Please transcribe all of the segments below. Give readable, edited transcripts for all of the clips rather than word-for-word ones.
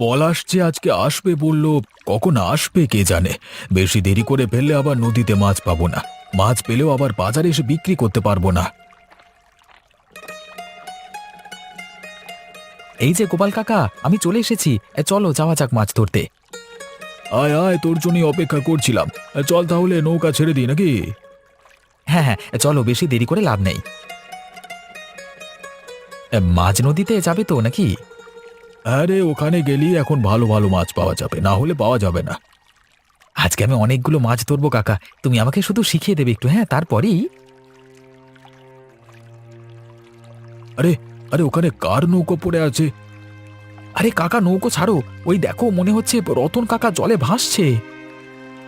পলাশ যে আজকে আসবে বলল, কখন আসবে কে জানে। বেশি দেরি করে ফেললে আবার নদীতে মাছ পাবো না। মাছ পেলেও আবার বাজারে এসে বিক্রি করতে পারবো না। এই যে গোপাল কাকা, আমি চলে এসেছি। চলো যাওয়া যাক মাছ ধরতে। আয় আয়, তোর জন্যই অপেক্ষা করছিলাম। চল তাহলে নৌকা ছেড়ে দিই নাকি? হ্যাঁ হ্যাঁ, চলো, বেশি দেরি করে লাভ নেই। মাঝ নদীতে যাবে তো নাকি? আরে ওখানে গেলি এখন ভালো ভালো মাছ পাওয়া যাবে, না হলে পাওয়া যাবে না। আজকে আমি অনেকগুলো মাছ ধরবো কাকা, তুমি আমাকে শুধু শিখিয়ে দেবে একটু, হ্যাঁ? তারপরেই। আরে আরে, ওখানে কার নৌকো পড়ে আছে? আরে কাকা, নৌকো ছাড়ো, ওই দেখো, মনে হচ্ছে রতন কাকা জলে ভাসছে।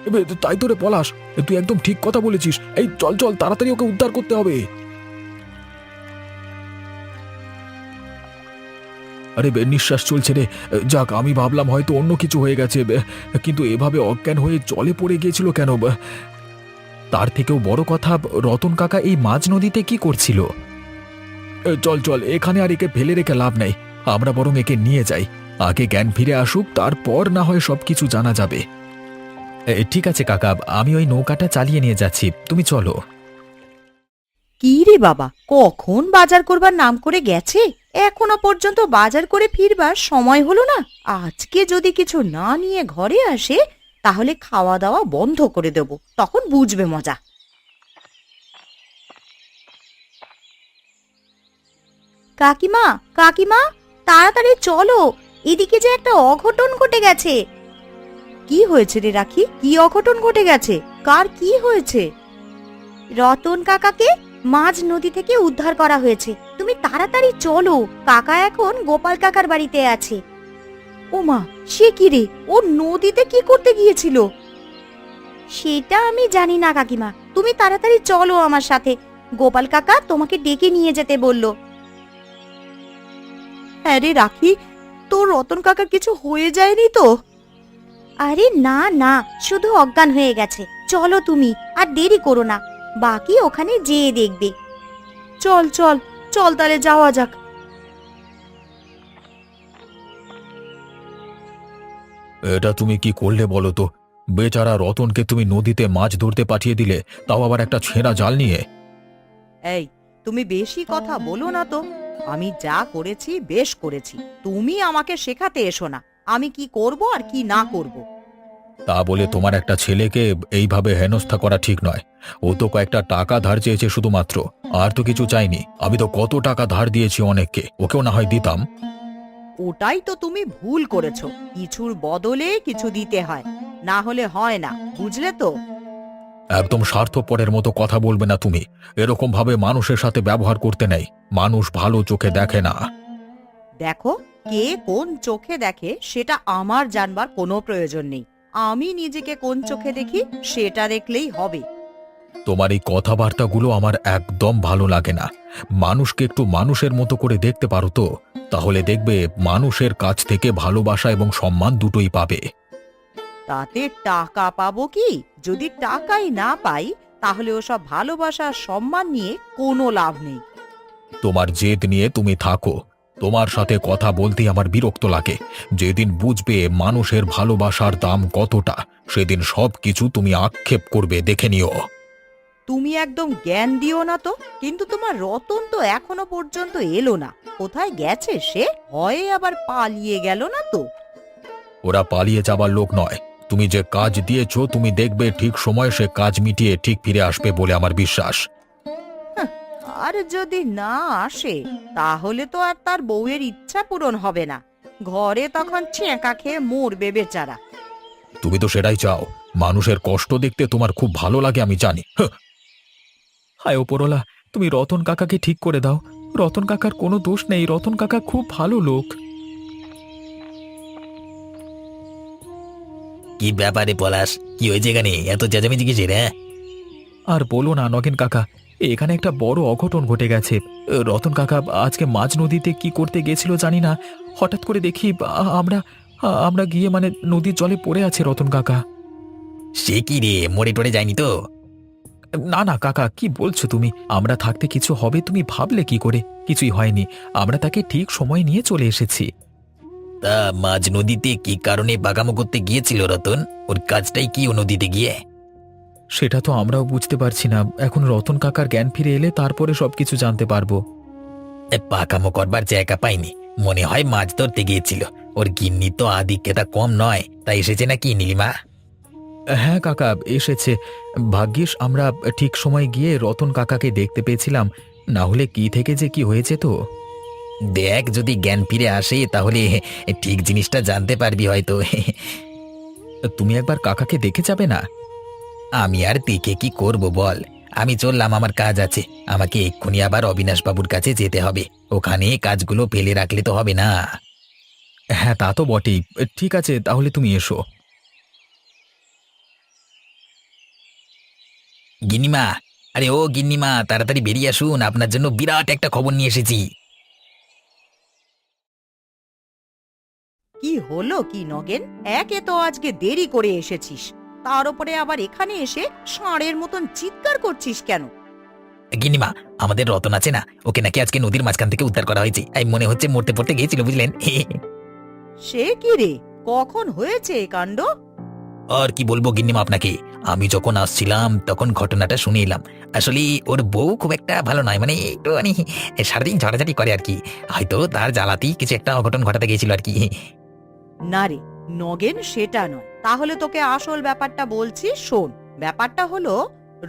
এবে তাই তো রে পলাশ, তুই একদম ঠিক কথা বলেছিস। এই চল চল, তাড়াতাড়ি ওকে উদ্ধার করতে হবে। আরে নিঃশ্বাস চলছে রে। যাক, আমি ভাবলাম হয়তো অন্য কিছু হয়ে গেছে, কিন্তু এভাবে অজ্ঞান হয়ে জলে পড়ে গিয়েছিল কেন? তার থেকেও বড় কথা, রতন কাকা এই মাঝ নদীতে কি করছিল? চল চল, এখানে আর একে ফেলে রেখে লাভ নেই। আমরা বরং একে নিয়ে যাই। আগে জ্ঞান ফিরে আসুক, তারপর না হয় সবকিছু জানা যাবে। ঠিক আছে কাকা, আমি ওই নৌকাটা চালিয়ে নিয়ে যাচ্ছি, তুমি চলো। কি রে বাবা, কখন বাজার করবার নাম করে গেছে, এখনো পর্যন্ত বাজার করে ফিরবার সময় হলো না। আজকে যদি কিছু না নিয়ে ঘরে আসে তাহলে খাওয়া দাওয়া বন্ধ করে দেব, তখন বুঝবে মজা। কাকিমা, কাকিমা, তাড়াতাড়ি চলো, এদিকে যে একটা অঘটন ঘটে গেছে। কি হয়েছে রে রাখি, কি অঘটন ঘটে গেছে? কার কি হয়েছে? রতন কাকাকে মাঝ নদী থেকে উদ্ধার করা হয়েছে, তুমি তাড়াতাড়ি চলো, কাকা এখন গোপাল কাকার বাড়িতে আছে। ওমা, সে কি রে, ও নদীতে কি করতে গিয়েছিল? সেটা আমি জানি না কাকিমা, তুমি তাড়াতাড়ি চলো আমার সাথে, গোপাল কাকা তোমাকে ডেকে নিয়ে যেতে বলল। হ্যাঁ রে রাখি, তোর রতন কাকা কিছু হয়ে যায়নি তো? আরে না না, শুধু অজ্ঞান হয়ে গেছে। চলো তুমি, আর দেরি করো না, বাকি ওখানে যেয়ে দেখবে। চল চল চল, তাহলে যাওয়া যাক। এটা তুমি কি করলে বলো তো? বেচারা রতনকে তুমি নদীতে মাছ ধরতে পাঠিয়ে দিলে, তাও আবার একটা ছেঁড়া জাল নিয়ে। এই, তুমি বেশি কথা বলো না তো। আমি যা করেছি বেশ করেছি, তুমি আমাকে শেখাতে এসো না আমি কি করব আর কি না করব। তা বলে তোমার একটা ছেলেকে এইভাবে হেনস্থা করা ঠিক নয়। ও তো কয়েকটা টাকা ধার চেয়েছে শুধুমাত্র, আর তো কিছু চাইনি। আমি তো কত টাকা ধার দিয়েছি অনেককে, ওকেও না হয় দিতাম। ওটাই তো তুমি ভুল করেছো, কিছুর বদলে কিছু দিতে হয়, না হলে হয় না, বুঝলে তো? একদম স্বার্থপরের মতো কথা বলবে না তুমি। এরকম ভাবে মানুষের সাথে ব্যবহার করতে নেই। মানুষ ভালো চোখে দেখে না। দেখো, কে কোন চোখে দেখে সেটা আমার জানবার কোনো প্রয়োজন নেই, আমি নিজেকে কোন চোখে দেখি সেটা দেখলেই হবে। তোমার এই কথাবার্তাগুলো আমার একদম ভালো লাগে না। মানুষকে একটু মানুষের মতো করে দেখতে পারো তো, তাহলে দেখবে মানুষের কাছ থেকে ভালোবাসা এবং সম্মান দুটোই পাবে। তাতে টাকা পাবো কি? যদি টাকাই না পাই তাহলে ওসব ভালোবাসা আর সম্মান নিয়ে কোনো লাভ নেই। তোমার জেদ নিয়ে তুমি থাকো। তোমার সাথে কথা বলতে আমার বিরক্ত লাগে। যেদিন বুঝবে মানুষের ভালোবাসার দাম কতটা, সেদিন সবকিছু তুমি আক্ষেপ করবে, দেখে নিও। তুমি একদম জ্ঞান দিও না তো। কিন্তু তোমার রতন তো এখনো পর্যন্ত এলো না, কোথায় গেছে সে? হয় আবার পালিয়ে গেল না তো? ওরা পালিয়ে যাবার লোক নয়। তুমি যে কাজ দিয়েছো, তুমি দেখবে ঠিক সময় সে কাজ মিটিয়ে ঠিক ফিরে আসবে বলে আমার বিশ্বাস। আর যদি না আসে তাহলে তো আর তার বউয়ের ইচ্ছা পূরণ হবে না, ঘরে তখন ছেঁকা খেয়ে মরবে বেচারা। তুমি তো সেটাই চাও। মানুষের কষ্ট দেখতে তোমার খুব ভালো লাগে, আমি জানি। হায় ওপরওয়ালা, তুমি রতন কাকাকে ঠিক করে দাও। রতন কাকার কোনো দোষ নেই, রতন কাকা খুব ভালো লোক। কি ব্যাপারে পলাশ, কি হয়েছে এখানে এত চেঁচামেচি কিসের? হ্যাঁ, আর বলো না নগেন কাকা, এখানে একটা বড় অঘটন ঘটে গেছে। রতন কাকা আজকে মাঝ নদীতে কি করতে গেছিল জানি না, হঠাৎ করে দেখি আমরা আমরা গিয়ে মানে নদীর জলে পড়ে আছে রতন কাকা। সে কি রে, মরে টরে যায়নি তো? না না কাকা, কি বলছো তুমি? আমরা থাকতে কিছু হবে তুমি ভাবলে কি করে? কিছুই হয়নি, আমরা তাকে ঠিক সময় নিয়ে চলে এসেছি। তা মাঝ নদীতে কি কারণে বাগামো করতে গিয়েছিল রতন? ওর কাজটাই কি ও নদীতে গিয়ে? সেটা তো আমরাও বুঝতে পারছি না। এখন রতন কাকার জ্ঞান ফিরে এলে তারপরে সবকিছু জানতে পারবো। পাকামো করবার জায়গা পাইনি, মনে হয় মাছ ধরতে গিয়েছিল। ওর গিন্নি তো আদিক্যতা কম নয়, তাই এসেছে নাকি নীলিমা? হ্যাঁ কাকা, এসেছে। ভাগ্যিস আমরা ঠিক সময় গিয়ে রতন কাকাকে দেখতে পেয়েছিলাম, না হলে কি থেকে যে কি হয়েছে তো। দেখ, যদি জ্ঞান ফিরে আসে তাহলে ঠিক জিনিসটা জানতে পারবি হয়তো। তুমি একবার কাকাকে দেখে যাবে না? আমি আর দেখে কি করব বল, আমি চললাম, আমার কাজ আছে। আমাকে এক্ষুনি আবার অবিনাশবাবুর কাছে যেতে হবে, ওখানে কাজগুলো ফেলে রাখলে তো হবে না। হ্যাঁ তা তো বটেই। ঠিক আছে, তাহলে তুমি এসো। গিন্নিমা, আরে ও গিন্নিমা, তাড়াতাড়ি বেরিয়ে আসুন, আপনার জন্য বিরাট একটা খবর নিয়ে এসেছি। কি হলো কি নগেন? একে তো আজকে দেরি করে এসেছিস, তার উপরে আবার এখানে এসে ষাঁড়ের মতন চিৎকার করছিস কেন? গিন্নিমা, আমাদের রতন আছে না, ওকে নাকি আজকে নদীর মাঝখান থেকে উদ্ধার করা হয়েছে। এই মনে হচ্ছে মরতে পড়তে গিয়েছিল, বুঝলেন? সে কি রে, কখন হয়েছে এ কাণ্ড? আর কি বলবো গিন্নিমা আপনাকে, আমি যখন আসছিলাম তখন ঘটনাটা শুনে এলাম। আসলে ওর বউ খুব একটা ভালো নয়, মানে একটু মানে সারাদিন ঝড়াঝাটি করে আর কি। হয়তো তার জ্বালাতেই কিছু একটা অঘটন ঘটাতে গিয়েছিল আর কি। না রে নগেন, সেটা নয়। তাহলে তোকে আসল ব্যাপারটা বলছি, শোন। ব্যাপারটা হলো,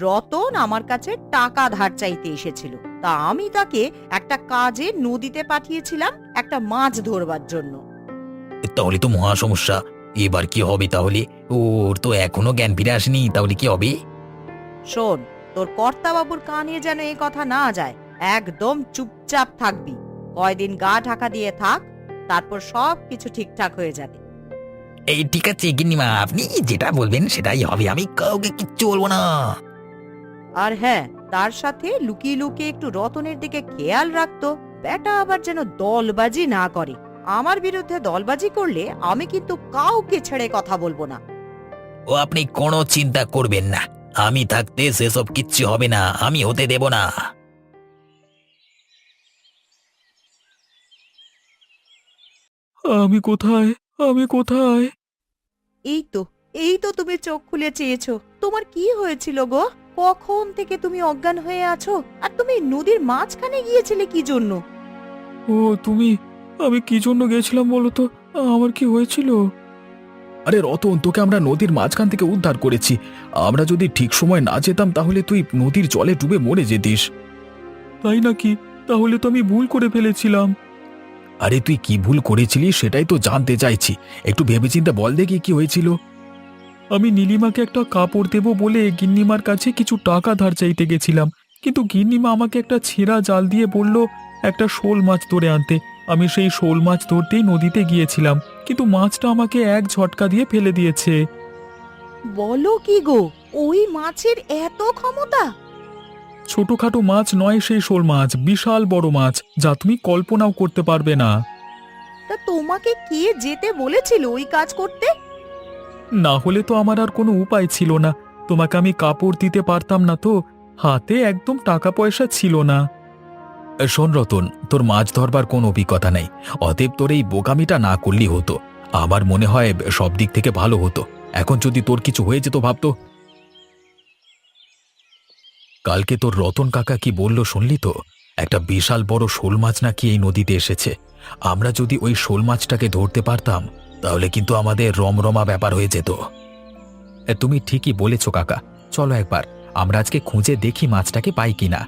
রতন আমার কাছে টাকা ধার চাইতে এসেছিল। তা আমি তাকে একটা কাজে নদীতে পাঠিয়েছিলাম, একটা মাছ ধরবার জন্য। তাহলে তো মহা সমস্যা। এবার কি হবে তাহলে? ওর তো এখনো জ্ঞান ফিরে আসেনি, তাহলে কি হবে? শোন, তোর কর্তাবাবুর কানে যেন এই কথা না যায়, একদম চুপচাপ থাকবি। কয়দিন গা ঢাকা দিয়ে থাক, তারপর সব কিছু ঠিকঠাক হয়ে যাবে। এই ঠিক আছে গিন্নিমা, আপনি যেটা বলবেন সেটাই হবে, আমি কাউকে কিচ্ছু বলবো না। আর হ্যাঁ, তার সাথে লুকিয়ে লুকিয়ে একটু রতনের দিকে খেয়াল রাখতো। বেটা আবার যেন দলবাজি না করে। আমার বিরুদ্ধে দলবাজি করলে আমি কিন্তু কাউকে ছেড়ে কথা বলবো না। ও আপনি কোনো চিন্তা করবেন না, আমি থাকতে সেসব কিচ্ছু হবে না, আমি হতে দেব না। আমি কোথায়? আমি কোথায়? এই তো, এই তো তুমি চোখ খুলে চেয়েছো। তোমার কি হয়েছিল গো? কখন থেকে তুমি অজ্ঞান হয়ে আছো? আর তুমি নদীর মাঝখানে গিয়েছিলে কি জন্য? ও তুমি, আমি কি জন্য গেছিলাম বলো তো? আমার কি হয়েছিল? আরে রতন, তোকে আমরা নদীর মাঝখান থেকে উদ্ধার করেছি। আমরা যদি ঠিক সময় না যেতাম তাহলে তুই নদীর জলে ডুবে মরে যেতিস। তাই নাকি? তাহলে তো আমি ভুল করে ফেলেছিলাম। আরে তুই কি ভুল করেছিলি সেটাই তো জানতে চাইছি। একটু ভেবেচিন্তে বল দেখি কি হয়েছিল। আমি নীলিমাকে একটা কাপড় দেব বলে গিন্নিমার কাছে কিছু টাকা ধার চাইতে গেছিলাম, কিন্তু গিন্নিমা আমাকে একটা ছেঁড়া জাল দিয়ে বলল একটা শোল মাছ ধরে আনতে। আমি সেই শোল মাছ ধরতেই নদীতে গিয়েছিলাম, কিন্তু মাছটা আমাকে এক ঝটকা দিয়ে ফেলে দিয়েছে। বলো কি গো, ওই মাছের এত ক্ষমতা? ছোটখাটো মাছ নয় সেই শোল মাছ, বিশাল বড় মাছ, যা তুমি কল্পনাও করতে পারবে না। তা তোমাকে কে যেতে বলেছিল ওই কাজ করতে? না হলে তো আমার আর কোনো উপায় ছিল না। তোমাকে আমি কাপড় দিতে পারতাম না তো, হাতে একদম টাকা পয়সা ছিল না। শোন রতন, তোর মাছ ধরবার কোনো অভিজ্ঞতা নেই, অতএব তোর এই বোকামিটা না করলেই হতো। আমার মনে হয় সব দিক থেকে ভালো হতো। এখন যদি তোর কিছু হয়ে যেত ভাবতো। কালকে তোর রতন কাকা কি বলল শুনলি তো? একটা বিশাল বড় শোল মাছ নাকি এই নদীতে এসেছে। আমরা যদি ওই শোল মাছটাকে ধরতে পারতাম তাহলে কিন্তু আমাদের রমরমা ব্যাপার হয়ে যেত। তুমি ঠিকই বলেছ কাকা, চলো একবার আমরা আজকে খুঁজে দেখি মাছটাকে পাই কিনা।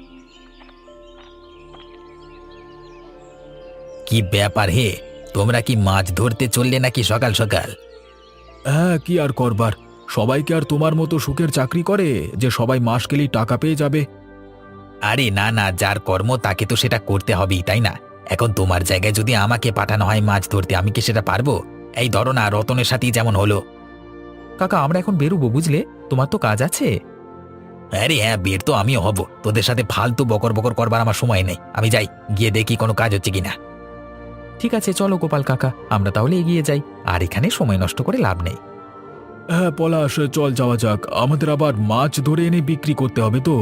কি ব্যাপার হে, তোমরা কি মাছ ধরতে চললে নাকি সকাল সকাল? হ্যাঁ, কি আর করবার, সবাই কি আর তোমার মতো সুখের চাকরি করে যে সবাই মাস গেলেই টাকা পেয়ে যাবে? আরে না না, যার কর্ম তাকে তো সেটা করতে হবেই, তাই না? এখন তোমার জায়গায় যদি আমাকে পাঠানো হয় মাছ ধরতে, আমি কি সেটা পারবো? এই ধরো না, রতনের সাথেই যেমন হলো। কাকা, আমরা এখন বেরোবো বুঝলে, তোমার তো কাজ আছে। আরে হ্যাঁ, বের তো আমিও হব, তোদের সাথে ফালতু বকর বকর করবার আমার সময় নেই। আমি যাই, গিয়ে দেখি কোনো কাজ হচ্ছে কিনা। ঠিক আছে, চলো গোপাল কাকা, আমরা তাহলে এগিয়ে যাই, আর এখানে সময় নষ্ট করে লাভ নেই। হ্যাঁ পলাশ, চল যাওয়া যাক, আমাদের আবার মাছ ধরে এনে বিক্রি করতে হবে তো।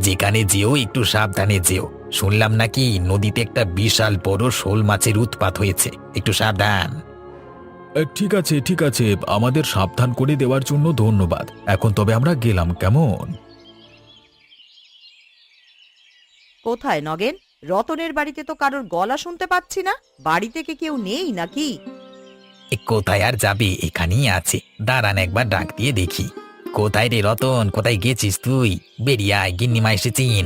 যেখানে যেও একটু সাবধানে যেও, শুনলাম নাকি নদীতে একটা বিশাল বড় শোল মাছের উৎপাত হয়েছে, একটু সাবধান। ঠিক আছে ঠিক আছে, আমাদের সাবধান করে দেওয়ার জন্য ধন্যবাদ। এখন তবে আমরা গেলাম, কেমন? কোথায় নগেন? রতনের বাড়িতে তো কারোর গলা শুনতে পাচ্ছি না। বাড়ি থেকে কেউ নেই নাকি? কোথায় আর যাবে, এখানেই আছে। দাঁড়ান একবার ডাক দিয়ে দেখি। কোথায় রে রতন, কোথায় গেছিস তুই? বেরিয়ে আয়, গিন্নিমা এসেছিন।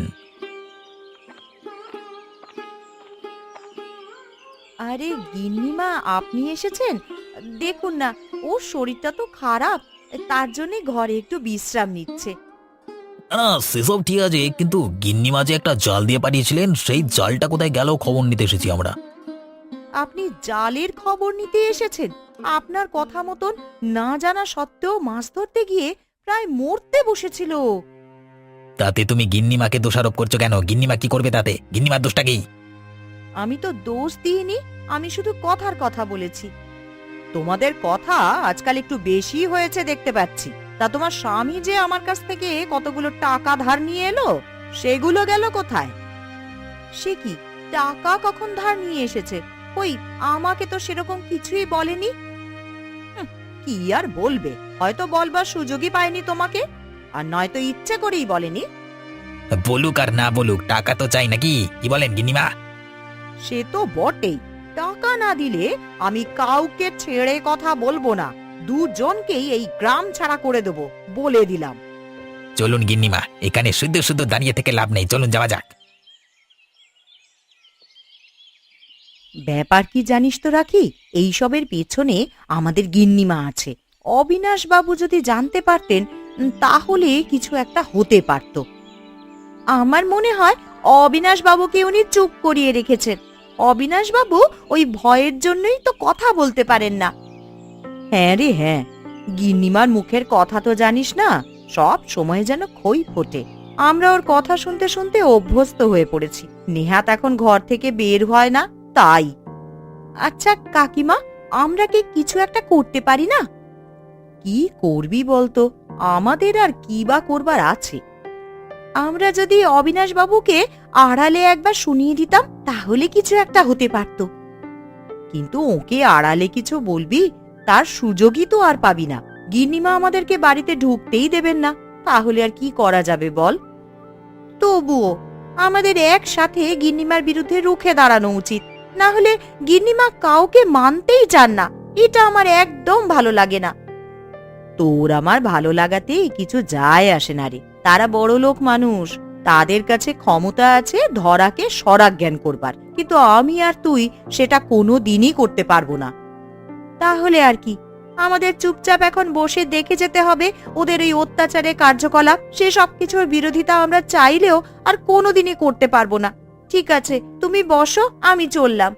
আরে গিন্নিমা, আপনি এসেছেন? দেখুন না, ওর শরীরটা তো খারাপ, তার জন্য ঘরে একটু বিশ্রাম নিচ্ছে। না সেসব ঠিক আছে, কিন্তু গিন্নিমা যে একটা জাল দিয়ে পাঠিয়েছিলেন, সেই জালটা কোথায় গেল খবর নিতে এসেছি আমরা। আপনি জালের খবর নিতে এসেছেন? আপনার কথা মতন না জানা সত্ত্বেও মাছ ধরতে গিয়ে প্রায় মরতে বসেছিল ও। তাতে তুমি গিন্নিমাকে দোষারোপ করছো কেন? গিন্নিমা কি করবে তাতে? গিন্নিমার দোষটা কি? আমি তো দোষ দিইনি, আমি শুধু কথার কথা বলেছি। তোমাদের কথা আজকাল একটু বেশি হয়েছে দেখতে পাচ্ছি। তা তোমার স্বামী যে আমার কাছ থেকে কতগুলো টাকা ধার নিয়ে এলো, সেগুলো গেল কোথায়? সে কি, টাকা কখন ধার নিয়ে এসেছে? কই, আমাকে তো সেরকম কিছুই বলেনি। হুঁ, কি আর বলবে, হয়তো বলবার সুযোগই পায়নি তোমাকে, আর নয়তো ইচ্ছে করেই বলেনি। বলুক আর না বলুক, টাকা তো চাই নাকি? কি বলেন গিন্নিমা? সে তো বটেই, টাকা না দিলে আমি কাউকে ছেড়ে কথা বলবো না। দুজনকেই এই গ্রাম ছাড়া করে দেবো, বলে দিলাম। চলুন গিন্নিমা, এখানে শুদ্ধ শুদ্ধ দাঁড়িয়ে থেকে লাভ নেই, চলুন যাওয়া যাক। ব্যাপার কি জানিস তো রাখি, এইসবের পেছনে আমাদের গিন্নিমা আছে। অবিনাশ বাবু যদি জানতে পারতেন, তাহলে কিছু একটা হতে পারত। আমার মনে হয় অবিনাশ বাবুকে উনি চুপ করিয়ে রেখেছেন। অবিনাশ বাবু ওই ভয়ের জন্যই তো কথা বলতে পারেন না। হ্যাঁ রে হ্যাঁ, গিন্নিমার মুখের কথা তো জানিস না, সব সময় যেন খই ফোটে। আমরা ওর কথা শুনতে শুনতে অভ্যস্ত হয়ে পড়েছি। নেহাত এখন ঘর থেকে বের হয় না, তাই। আচ্ছা কাকিমা, আমরা কি কিছু একটা করতে পারি না? কি করবি বলতো? আমাদের আর কি বা করবার আছে? আমরা যদি অবিনাশ বাবুকে আড়ালে একবার শুনিয়ে দিতাম, তাহলে কিছু একটা হতে পারত। কিন্তু ওকে আড়ালে কিছু বলবি, তার সুযোগই তো আর পাবি না। গিন্নিমা আমাদেরকে বাড়িতে ঢুকতেই দেবেন না, তাহলে আর কি করা যাবে বল? তবুও আমাদের একসাথে গিন্নিমার বিরুদ্ধে রুখে দাঁড়ানো উচিত, না হলে গিন্নিমা কাউকে মানতেই চান না। এটা আমার একদম ভালো লাগে না। তোর আমার ভালো লাগাতে কিছু যায় আসে না রে, তারা বড় লোক মানুষ, তাদের কাছে ক্ষমতা আছে ধরাকে সরাগ জ্ঞান করবার, কিন্তু আমি আর তুই সেটা কোনো দিনই করতে পারবো না। তাহলে আর কি, আমাদের চুপচাপ এখন বসে দেখে যেতে হবে ওদের এই অত্যাচারে কার্যকলাপ। সে সব কিছুর বিরোধিতা আমরা চাইলেও আর কোনোদিনই করতে পারবো না। ঠিক আছে, তুমি বসো, আমি চললাম।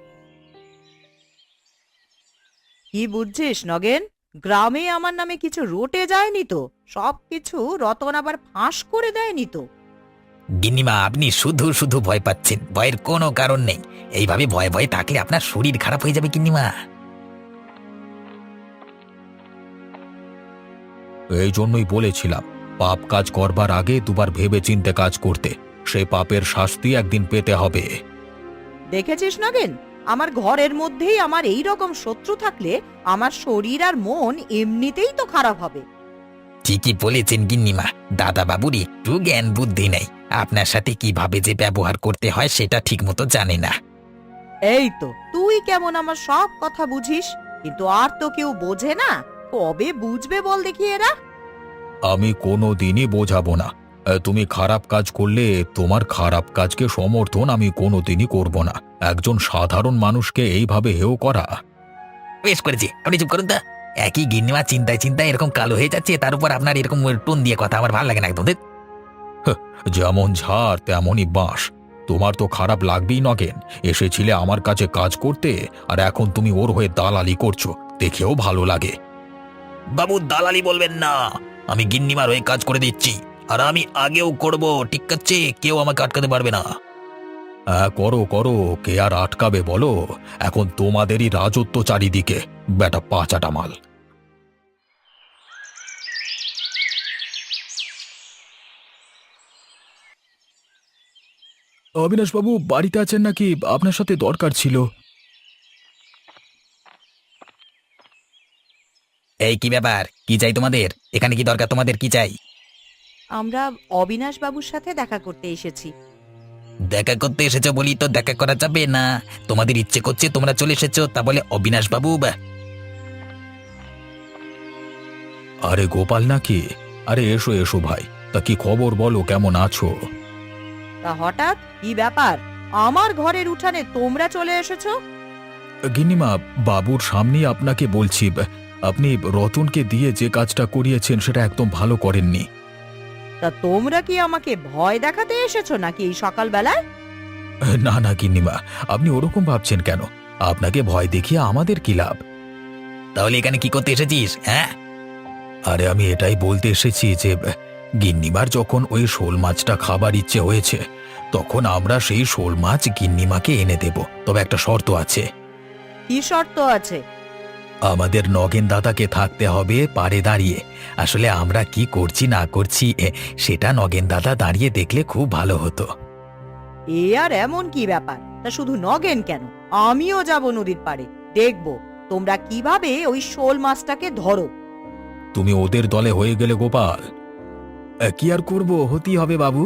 কি বুঝছিস নগেন? গ্রামে আমার নামে কিছু রটে যায়নি তো? সবকিছু রতন আবার ফাঁস করে দেয়নি তো? গিন্নিমা, আপনি শুধু শুধু ভয় পাচ্ছেন, ভয়ের কোনো কারণ নেই। এইভাবে ভয়ে ভয়ে থাকলে আপনার শরীর খারাপ হয়ে যাবে গিন্নিমা। এই জন্যই বলেছিলাম, পাপ কাজ করবার আগে দুবার ভেবে চিন্তে কাজ করতে। সেই পাপের শাস্তি একদিন পেতে হবে। দেখেছিস নগেন, আমার ঘরের মধ্যেই আমার এই রকম শত্রু থাকলে আমার শরীর আর মন এমনিতেই তো খারাপ হবে। ঠিকই বলেছেন গিন্নিমা, দাদা বাবুর একটু জ্ঞান বুদ্ধি নেই। আপনার সাথে কিভাবে যে ব্যবহার করতে হয় সেটা ঠিক মতো জানে না। এই তো, তুই কেমন আমার সব কথা বুঝিস, কিন্তু আর তো কেউ বোঝে না। কবে বুঝবে বল দেখি এরা? আমি কোনো দিনই বোঝাবো না। তুমি খারাপ কাজ করলে তোমার খারাপ কাজকে সমর্থন আমি কোনোদিনই করব না। একজন সাধারণ মানুষকে এইভাবে হেয় করা। বেশ করেছি, আপনি চুপ করুন তা। একই গিন্নিমা চিন্তায় চিন্তায় এরকম কালো হয়ে যাচ্ছে, তার উপর আপনার এরকম টোন দিয়ে কথা আমার ভালো লাগে না একদম। ধ্যাৎ। যেমন ঝাড় তেমনই বাঁশ। তোমার তো খারাপ লাগবেই নগেন। এসেছিলে আমার কাছে কাজ করতে, আর এখন তুমি ওর হয়ে দালালি করছো, দেখেও ভালো লাগে। বাবু দালালি বলবেন না, আমি গিন্নিমার হয়ে কাজ করে দিচ্ছি, আর আমি আগেও করব, ঠিক আছে? কেউ আমাকে আটকাতে পারবে না। হ্যাঁ করো করো, কে আর আটকাবে বলো? এখন তোমাদেরই রাজত্ব চারিদিকে, বেটা পাচাটা মাল। অবিনাশবাবু বাড়িতে আছেন নাকি? আপনার সাথে দরকার ছিল। এই কি ব্যাপার, কি চাই তোমাদের? এখানে কি দরকার, তোমাদের কি চাই? আমরা অবিনাশ বাবুর সাথে দেখা করতে এসেছি। দেখা করতে এসেছো বলি তো দেখা করা যাবে না। তোমাদের ইচ্ছে করছে, তোমরা চলে এসেছো, তা বলে অবিনাশ বাবু আরে গোপাল নাকি? আরে এসো এসো ভাই, তা কি খবর বলো, কেমন আছো? তা হঠাৎ কি ব্যাপার? আমার ঘরের উঠানে তোমরা চলে এসেছো? গিন্নিমা, বাবুর সামনেই আপনাকে বলছি, আপনি রতনকে দিয়ে যে কাজটা করিয়েছেন সেটা একদম ভালো করেননি। তা তোমরা কি আমাকে ভয় দেখাতে এসেছো নাকি এই সকালবেলায়? না না গিন্নিমা, আপনি ওরকম ভাবছেন কেন? আপনাকে ভয় দেখিয়ে আমাদের কি লাভ? তাহলে এখানে কি করতে এসেছিস? হ্যাঁ, আরে আমি এটাই বলতে এসেছি যে গিন্নিমার যখন ওই শোল মাছটা খাবার ইচ্ছে হয়েছে, তখন আমরা সেই শোল মাছ গিন্নিমাকে এনে দেব, তবে একটা শর্ত আছে। কি শর্ত আছে? আমাদের নগেন দাদাকে থাকতে হবে পাড়ে দাঁড়িয়ে। আসলে আমরা কি করছি না করছি সেটা নগেন দাদা দাঁড়িয়ে দেখলে খুব ভালো হতো। এ আর এমন কি ব্যাপার? তা শুধু নগেন কেন, আমিও যাব নদীর পাড়ে, দেখবো তোমরা কিভাবে ওই শোল মাছটাকে ধরো। তুমি ওদের দলে হয়ে গেলে গোপাল। কি আর করব, হতেই হবে বাবু,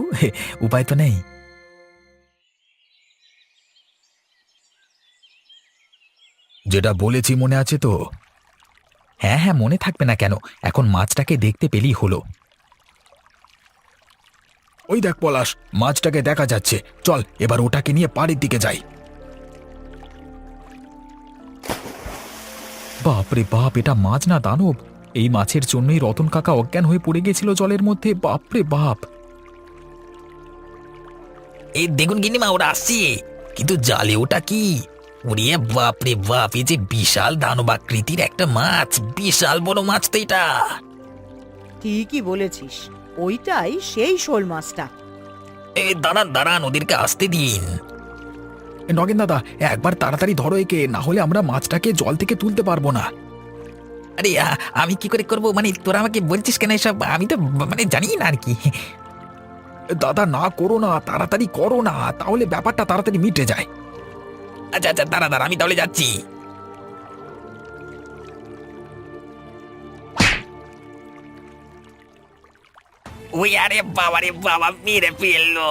উপায় তো নেই। যেটা বলেছি মনে আছে তো? হ্যাঁ হ্যাঁ, মনে থাকবে না কেন, এখন মাছটাকে দেখতে পেলেই হলো। ওই দেখ পলাশ, মাছটাকে দেখা যাচ্ছে, চল এবার ওটাকে নিয়ে পাড়ের দিকে যাই। বাপরে বাপ, এটা মাছ না দানব! এই মাছের জন্যই রতন কাকা অজ্ঞান হয়ে পড়ে গেছিল জলের মধ্যে। বাপরে বাপ! এই দেখুন গিন্নিমা, ওরা আসছে, কিন্তু জালে ওটা কি? ওরে বাপ রে বাপ, এই যে বিশাল দানবাকৃতির একটা মাছ, বিশাল বড় মাছ তো এটা। ঠিকই বলেছিস, ওইটাই সেই শোল মাছটা। এই দাঁড়ান দাঁড়ান, ওদেরকে আসতে দিন। নগেন দাদা, একবার তাড়াতাড়ি ধরো একে, না হলে আমরা মাছটাকে জল থেকে তুলতে পারবো না। আরে আমি কি করে করব, মানে তোরা আমাকে বলছিস কেন এসব? আমি তো মানে জানি না আর কি। দাদা না করো না, তাড়াতাড়ি করো না, তাহলে ব্যাপারটা তাড়াতাড়ি মিটে যায়। আচ্ছা আচ্ছা, দাঁড়া দাঁড়া, আমি তাহলে যাচ্ছি। ওই আরে বাবা রে বাবা, মেরে ফেললো।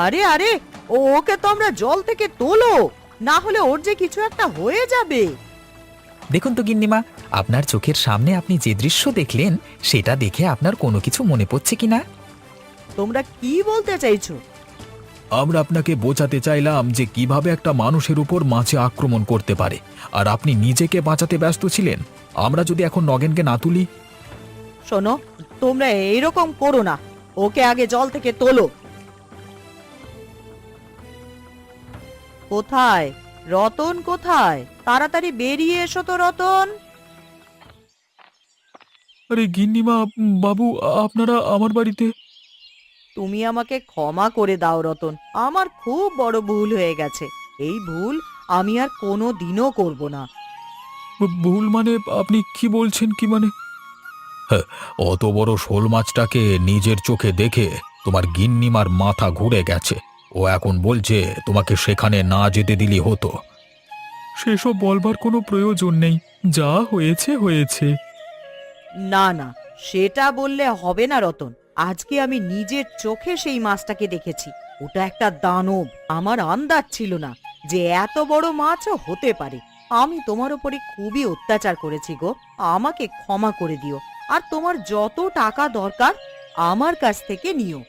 আরে আরে, ওকে তো আমরা জল থেকে তোলো, না হলে ওর যে কিছু একটা হয়ে যাবে। দেখুন তো গিন্নিমা, আপনার চোখের সামনে আপনি যে দৃশ্য দেখলেন সেটা দেখে আপনার কোনো কিছু মনে পড়ছে কিনা? তোমরা কি বলতে চাইছো? আমরা আপনাকে বোঝাতে চাইলাম যে কিভাবে একটা মানুষের উপর মাছে আক্রমণ করতে পারে, আর আপনি নিজেকে বাঁচাতে ব্যস্ত ছিলেন। আমরা যদি এখন নগেনকে না তুলি? শোনো, তোমরা এইরকম করো না, ওকে আগে জল থেকে তোলো। কোথায় রতন, কোথায়? তাড়াতাড়ি বেরিয়ে এসো তো রতন। আরে গিন্নিমা, বাবু আপনারা আমার বাড়িতে? তুমি আমাকে ক্ষমা করে দাও রতন, আমার খুব বড় ভুল হয়ে গেছে। এই ভুল আমি আর কোনো দিনও করব না। ভুল মানে? আপনি কি বলছেন, কি মানে? অত বড় শোল মাছটাকে নিজের চোখে দেখে তোমার গিন্নিমার মাথা ঘুরে গেছে। ও এখন বলছে তোমাকে সেখানে না যেতে দিলি হতো। সেসব বলবার কোনো প্রয়োজন নেই, যা হয়েছে হয়েছে। না না, সেটা বললে হবে না রতন। আজকে আমি নিজের চোখে সেই মাছটাকে দেখেছি। ওটা একটা দানব। আমার আন্দাজ ছিল না যে এত বড় মাছও হতে পারে। আমি তোমার উপরে খুবই অত্যাচার করেছি গো, আমাকে ক্ষমা করে দিও। আর তোমার যত টাকা দরকার আমার কাছ থেকে নিও।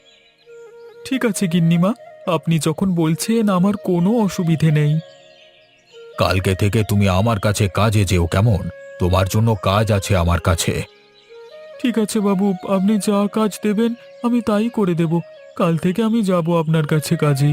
ঠিক আছে গিন্নিমা, আপনি যখন বলছেন আমার কোনো অসুবিধে নেই। কালকে থেকে তুমি আমার কাছে কাজে যেও, কেমন? তোমার জন্য কাজ আছে আমার কাছে। ঠিক আছে বাবু, আপনি যা কাজ দেবেন আমি তাই করে দেব। কাল থেকে আমি যাব আপনার কাছে কাজে।